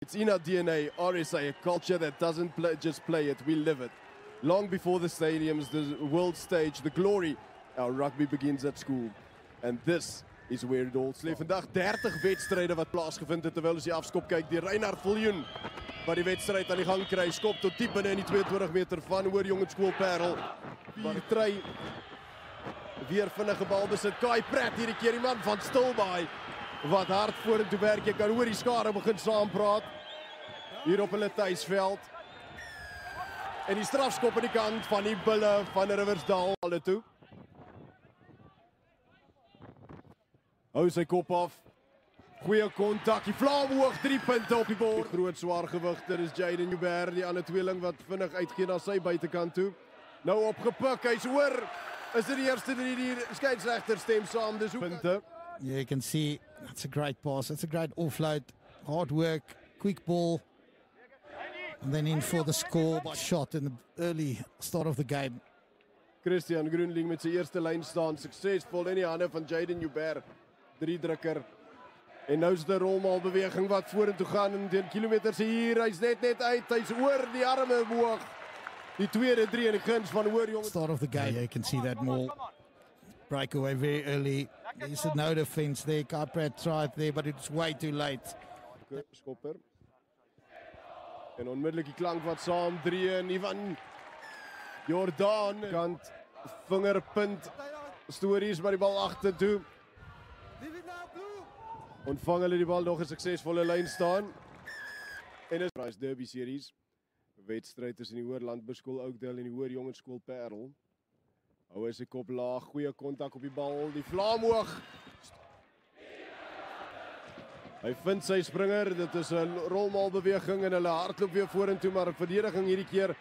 It's in our DNA, RSA, a culture that doesn't just play it, we live it. Long before the stadiums, the world stage, the glory, our rugby begins at school. And this is where it all starts. Vandaag 30 wedstryde wat plaasgevind het terwyl ons die afskop kyk. Die Reinhard Viljoen wat die wedstryd aan die gang kry, skop tot diep binne in die 22 meter van Hoërjongensskool Parel. Try weer vinnige balbesit. Kai Pratt hierdie keer, die man van Stilbaai wat hard vorentoe werk. Jy kan hoor die skare begin saampraat hier op hulle tuisveld. En die strafskop aan die kant van die Bulle van Riversdal alle toe. Hou sy kop af. Goeie kontak. Die Vlaam hoog, 3 punte op die bord. Die groot zwaargewigter is Jaden Joubert, die ander tweeling wat vinnig uitgee na sy buitekant toe. Nou opgepik, hy's oor. Is dit die eerste die skeieregter stem saam, dis punte. Yeah, you can see that's a great pass. That's a great offload. Hard work, quick ball. And then in for the score shot in the early start of the game. Christian Groenling met sy eerste lyn staan, suksesvol in die hande van Jaden Joubert, 3-drukker. En nou is die rolmaal beweging wat vorentoe gaan en 10 kilometers hier, hy's net uit, hy's oor die arme omhoog. Die tweede 3 in die guns van Hoërjongensskool. Start of the game, yeah, you can see that more breakaway very early. There's no defense there. Carpet tried there, but it's way too late. Skopper. En onmiddellik die klank wat saam 3 en Ivan Jordan kant vingerpunt stories maar die bal agter toe. Ontvang hulle die bal nog 'n suksesvolle lyn staan. En is Price Derby series. Wedstryd tussen die Hoërlandbouskool Oakdale en die Hoërjongensskool Parel. Hou hy sy kop laag, goeie kontak op die bal, die Vlaam hoog. Hy vind sy springer, dit is 'n rolmaalbeweging en hulle hardloop weer vorentoe, maar verdediging hierdie keer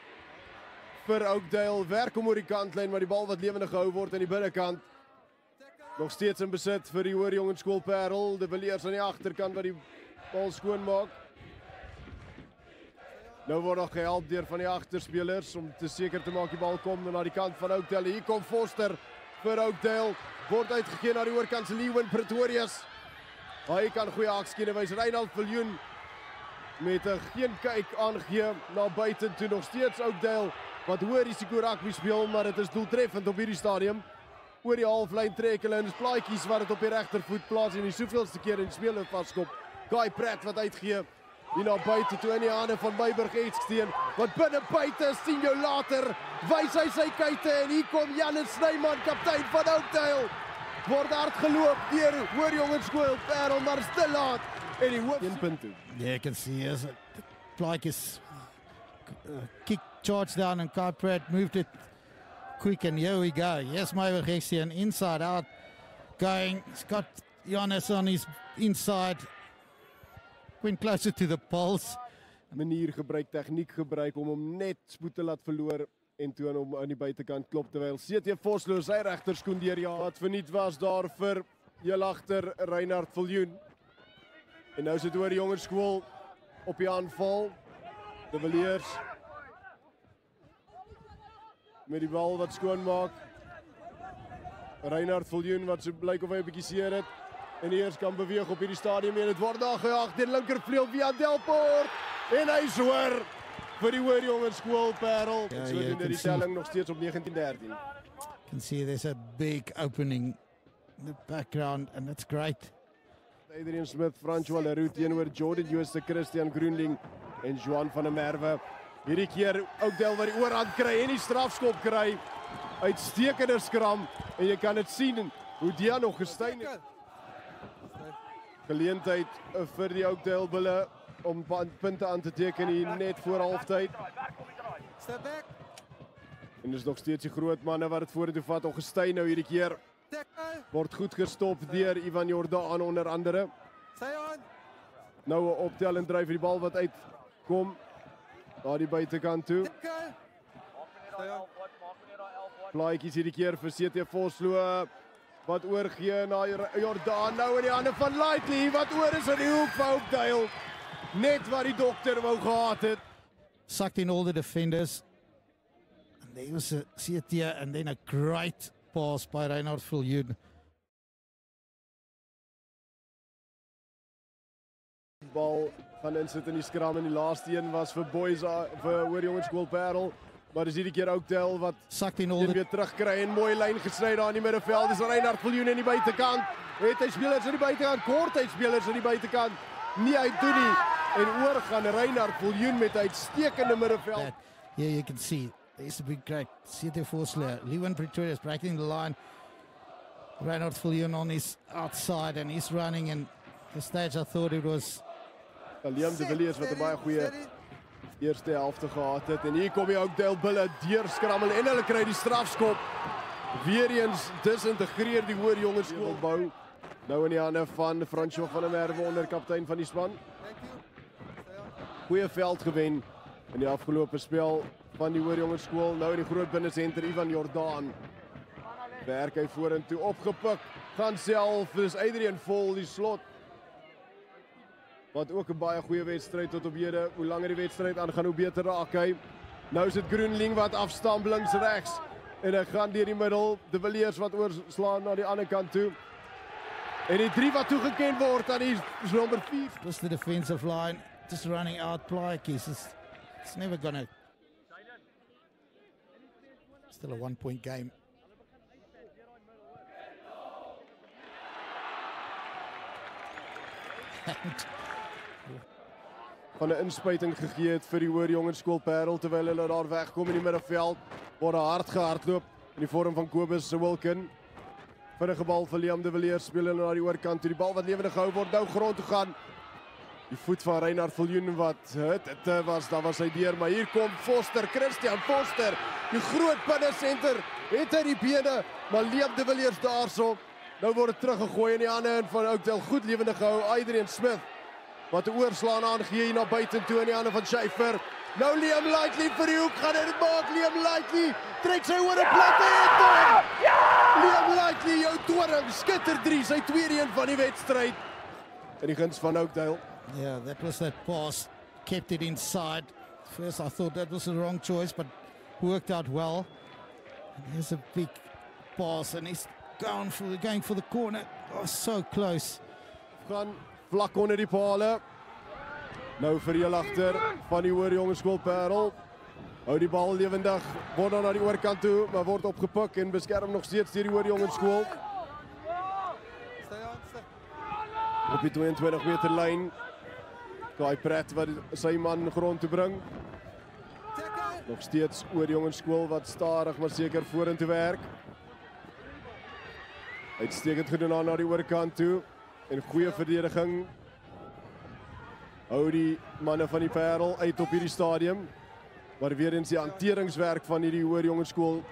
vir Oakdale. Werk om oor die kantlyn, maar die bal wat lewendig gehou word aan die binnekant. Nog steeds in besit vir die Hoërjongensskool Parel. De Villiers aan die agterkant wat die bal skoon maak. Nou word nog gehelp deur van die agterspelers om te seker te maak die bal kom na die kant van Oakdale. Hier kom Foster vir Oakdale. Word uitgegee na die oorkant se Lewin Pretorius. Hy kan goeie akskiene wys. Reinhard Viljoen met 'n geen kyk aangee na buite toe. Nog steeds Oakdale wat hoë risiko rugby speel, maar dit is doeltreffend op hierdie stadium. Oor die halflyn trek hulle en plaatjies wat dit op die regtervoet plaas en die soveelste keer in die speler vaskop. Kai Pratt wat uitgee. Hier na buite toe in die hande van Meiburg Edsteen. Wat binne buite sien jou later. Wys hy sy kuite en hier kom Janus Snyman, kaptein van Oakdale. Word hard geloop deur Hoërjongensskool Parel, maar is te laat. En die hoof 1 punt toe. Yeah, you can see as like his kick charge down and Carpet moved it quick and here we go. Yes, Meiburg Edsteen inside out going. He's got Janus on his inside. Went closer to the poles. Manier gebruik, tegniek gebruik om hom net spoed te laat verloor en toe hom aan die buitekant klop terwyl CT Vosloo sy regterskoen deur ja wat verniet was daar vir heel agter Reinhard Viljoen. En nou sit Hoërjongensskool op die aanval. De Villiers met die bal wat skoon maak. Reinhard Viljoen wat so blyk of hy 'n bietjie seer het. En eers kan beweeg op hierdie stadium en dit word daar gejaag deur linkervleuel via Delport. En hy hoor vir die Hoërjongensskool Parel. Ja, So jy doen kan die telling nog steeds op 19-13. You can see there's a big opening in the background and that's great. Adrian Smith, François Leroux teenoor Jordan Jooste, Christian Groenling en Johan van der Merwe. Hierdie keer Oakdale wat die oorhand kry en die strafskop kry. Uitstekende skram en jy kan dit sien hoe Dia nog gesteun het. Geleentheid vir die Oakdale Bulle om punte aan te teken hier net voor halftyd. En dis nog steeds die groot manne wat dit vorentoe vat. Augustyn nou hierdie keer word goed gestop deur Ivan Jordan onder andere. Nou 'n optel en dryf die bal wat uitkom na die buitekant toe. Plaatjies hierdie keer vir CT Vosloo wat oorgee na Jordan nou in die hande van Lightly wat oor is in die hoek van Oakdale. Net wat die dokter wou gehad het. Sucked in all the defenders. And there was a CT and then a great pass by Reinhard Viljoen. Bal gaan insit in die skram en die laaste een was vir boys vir Hoërjongskool Parel. Maar dis hierdie keer Oakdale wat Sucked in all een the... weer terugkry en mooi lyn gesny daar in die middeveld. Dis Reinhard Viljoen aan die buitekant. Het hy spelers aan die buitekant, kort hy spelers aan die buitekant. Nee, hy doen nie. En oor gaan Reinhard Viljoen met 'n uitstekende middeveld. that. Here you can see there's a big crack. Siete Forsler, Leeuwin Pretorius breaking the line. Reinhard Viljoen on his outside and he's running, and at the stage I thought it was Liam de Villiers wat 'n baie goeie eerste helfte gehad het. En hier kom die Oakdale Bulle deurskrammel en hulle kry die strafskop. Weereens disintegreer die Hoërjongskool bou. Nou in die hande van François van der Merwe, onderkaptein van die span. Goeie veld gewen in die afgelope spel van die Hoërjongskool. Nou in die groot binnesenter Ivan Jordaan. Werk hy vorentoe opgepik. Gaan self, dis Adrian Vol die slot. Wat ook 'n baie goeie wedstryd tot op hede. Hoe langer die wedstryd aangaan, hoe beter raak hy. Nou is dit Groenling wat afstamp links regs. En hy gaan deur die middel. De Villiers wat oorslaan na die ander kant toe. En die 3 wat toegeken word aan die nommer 4. just the defensive line, just running out Plaatjes. It's never gonna. Still a 1-point game. Van 'n inspuiting gegee het vir die Hoërjongskool Parel terwyl hulle daar wegkom in die middeveld. Word hard gehardloop in die vorm van Kobus Wilken. Vinnige bal vir Liam de Villiers, speel hulle na die oorkant toe. Die bal wat lewendig gehou word, nou grond toe gaan. Die voet van Reinhard Viljoen wat dit was, daar was hy deur, maar hier kom Foster, Christian Foster. Die groot binnensenter, het hy die bene, maar Liam de Villiers daarso. Nou word dit teruggegooi in die hande van Oakdale, goed lewendig gehou, Adrian Smith. Wat 'n oorslaan aangee hier na buitentoe in die hande van Schaefer. Nou Liam Lightly vir die hoek, gaan hy dit maak, Liam Lightly trek sy oor 'n platte het. Liam Lightly, jou toring, skitter 3, sy tweede een van die wedstryd. In die guns van Oakdale. Yeah, that was that pass. Kept it inside. First I thought that was the wrong choice, but worked out well. And here's a big pass, and he's going for the corner. Oh, so close. Gaan vlak onder die pale. Nou vir heel agter van die Hoërjongskool Parel. Hou die bal lewendig, word dan na die oorkant toe, maar word opgepik en beskerm nog steeds deur die Hoërjongskool. Op die 22 meter lyn. Kai Pratt wat sy man grond toe bring. Nog steeds Hoërjongskool wat stadig maar seker vorentoe werk. Uitstekend gedoen aan na die oorkant toe. En goeie verdediging. Hou die manne van die Parel uit op hierdie stadium. Maar weer eens die hanteringswerk van hierdie Hoërjongskool.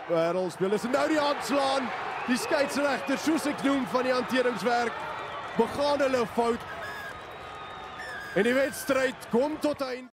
Parel spelers en nou die aanslaan. Die skeieregter, soos ek noem, van die hanteringswerk. Begaan hulle fout. En die wedstryd kom tot einde.